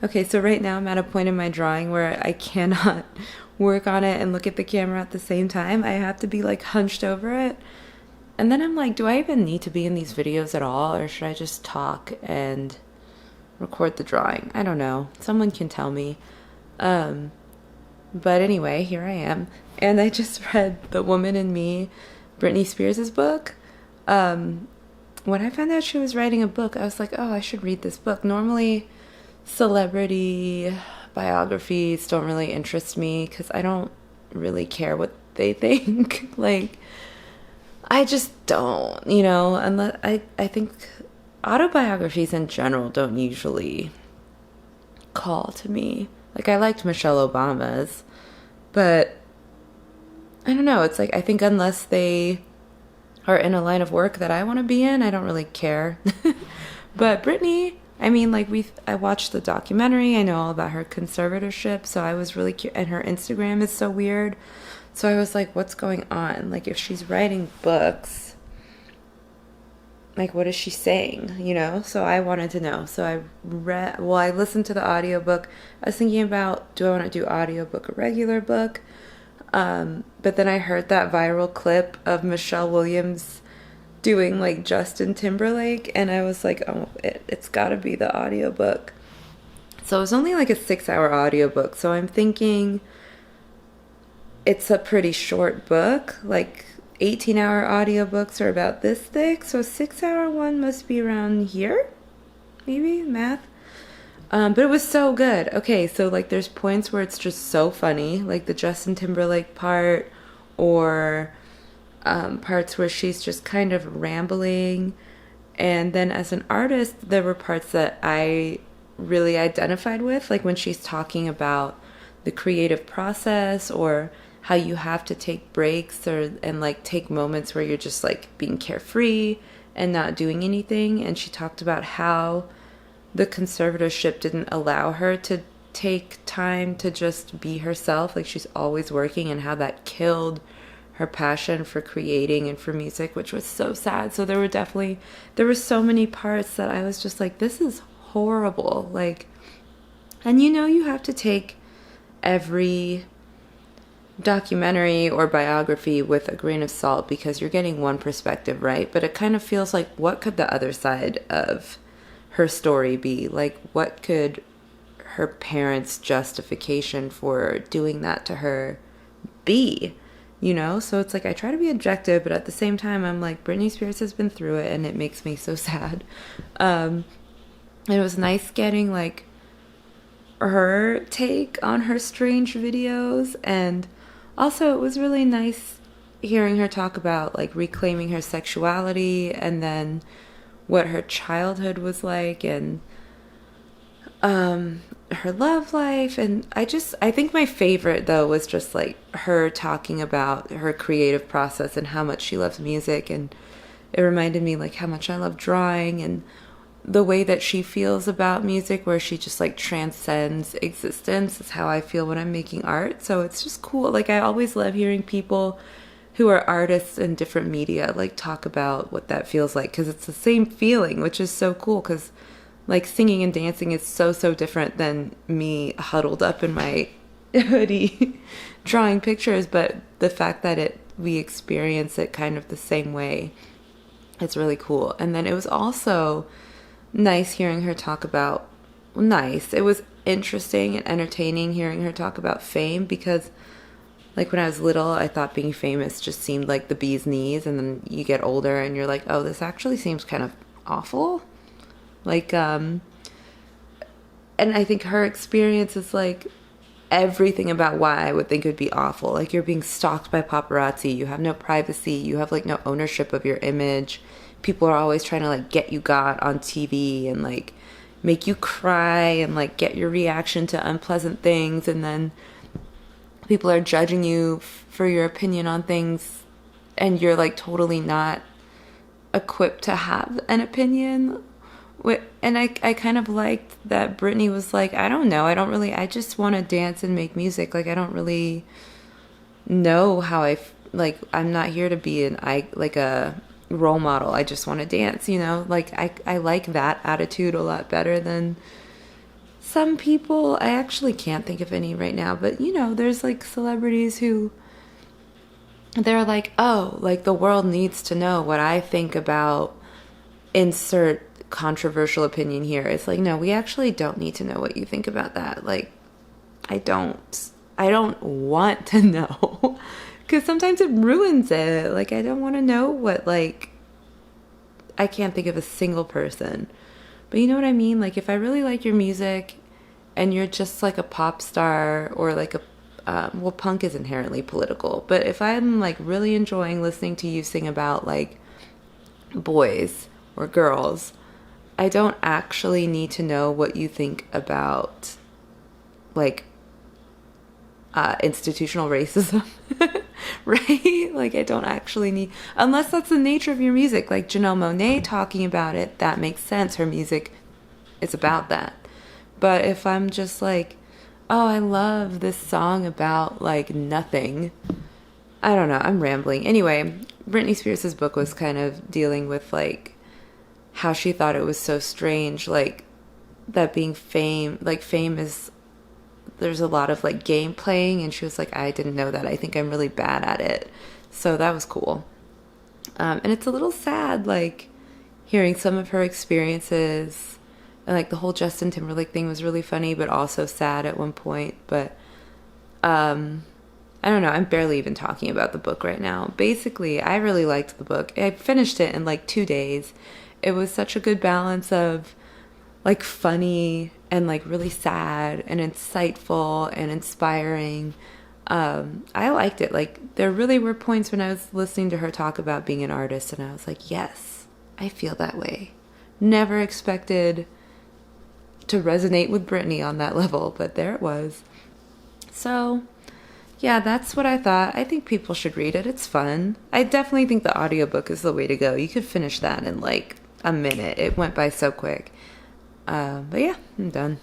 Okay, so right now I'm at a point in my drawing where I cannot work on it and look at the camera at the same time. I have to be like hunched over it. And then I'm like, do I even need to be in these videos at all? Or should I just talk and record the drawing? I don't know. Someone can tell me. Um, but anyway, here I am. And I just read The Woman in Me, Britney Spears' book. Um, when I found out she was writing a book, I was like, oh, I should read this book. Normally, celebrity biographies don't really interest me because I don't really care what they think. Like, I just don't, unless I think autobiographies in general don't usually call to me. Like, I liked Michelle Obama's, but I don't know. It's like, I think unless they are in a line of work that I want to be in, I don't really care. But Britney, I mean, like I watched the documentary. I know all about her conservatorship, so I was really curious. And her Instagram is so weird. So I was like, what's going on? Like, if she's writing books, like, what is she saying, So I wanted to know. So I listened to the audiobook. I was thinking about, do I want to do audiobook or regular book? But then I heard that viral clip of Michelle Williams doing like Justin Timberlake, and I was like, oh, it's got to be the audiobook. So it was only like a 6-hour audiobook. So I'm thinking it's a pretty short book. Like 18-hour audiobooks are about this thick. So a 6-hour one must be around here, maybe, math. But it was so good. Okay, so like there's points where it's just so funny, like the Justin Timberlake part, or parts where she's just kind of rambling. And then as an artist, there were parts that I really identified with, like when she's talking about the creative process, or how you have to take breaks, and like take moments where you're just like being carefree and not doing anything. And she talked about how the conservatorship didn't allow her to take time to just be herself. Like, she's always working, and how that killed her passion for creating and for music, which was so sad. So there were so many parts that I was just like, this is horrible. Like, and you have to take every documentary or biography with a grain of salt, because you're getting one perspective, right? But it kind of feels like, what could the other side of her story be? Like, what could her parents' justification for doing that to her be? So it's like, I try to be objective, but at the same time, I'm like, Britney Spears has been through it, and it makes me so sad. And it was nice getting like her take on her strange videos, and also it was really nice hearing her talk about like reclaiming her sexuality, and then what her childhood was like, and her love life. And I think my favorite though was just like her talking about her creative process and how much she loves music. And it reminded me like how much I love drawing, and the way that she feels about music, where she just like transcends existence, is how I feel when I'm making art. So it's just cool. Like, I always love hearing people who are artists in different media like talk about what that feels like, because it's the same feeling, which is so cool. Because like singing and dancing is so different than me huddled up in my hoodie drawing pictures, but the fact that we experience it kind of the same way, it's really cool. And then it was also nice hearing her talk about, it was interesting and entertaining hearing her talk about fame, because like when I was little, I thought being famous just seemed like the bee's knees, and then you get older and you're like, oh, this actually seems kind of awful. Like, and I think her experience is like everything about why I would think it would be awful. Like, you're being stalked by paparazzi, you have no privacy, you have like no ownership of your image. People are always trying to like get you got on TV and like make you cry and like get your reaction to unpleasant things, and then people are judging you for your opinion on things, and you're like totally not equipped to have an opinion. And I kind of liked that Britney was like, I don't know, I just want to dance and make music. Like, I don't really know how like, I'm not here to be like a role model. I just want to dance, Like, I like that attitude a lot better than some people, I actually can't think of any right now, but you know, there's like celebrities who they're like, oh, like the world needs to know what I think about insert controversial opinion here. It's like, no, we actually don't need to know what you think about that. Like, I don't want to know because sometimes it ruins it. Like, I don't want to know what, like, I can't think of a single person. But you know what I mean? Like, if I really like your music and you're just like a pop star or like a, well, punk is inherently political, but if I'm like really enjoying listening to you sing about like boys or girls, I don't actually need to know what you think about like institutional racism, right? Like, I don't actually need, unless that's the nature of your music, like Janelle Monáe talking about it, that makes sense. Her music is about that. But if I'm just like, oh, I love this song about like nothing, I don't know, I'm rambling. Anyway, Britney Spears' book was kind of dealing with like how she thought it was so strange, like that being fame is, there's a lot of like game playing, and she was like, I didn't know that. I think I'm really bad at it. So that was cool. And it's a little sad, like hearing some of her experiences, and like the whole Justin Timberlake thing was really funny, but also sad at one point. But I don't know. I'm barely even talking about the book right now. Basically, I really liked the book. I finished it in like 2 days. It was such a good balance of like funny and like really sad and insightful and inspiring. I liked it. Like, there really were points when I was listening to her talk about being an artist and I was like, yes, I feel that way. Never expected to resonate with Britney on that level, but there it was. So yeah, that's what I thought. I think people should read it. It's fun. I definitely think the audiobook is the way to go. You could finish that in like a minute. It went by so quick. But yeah, I'm done.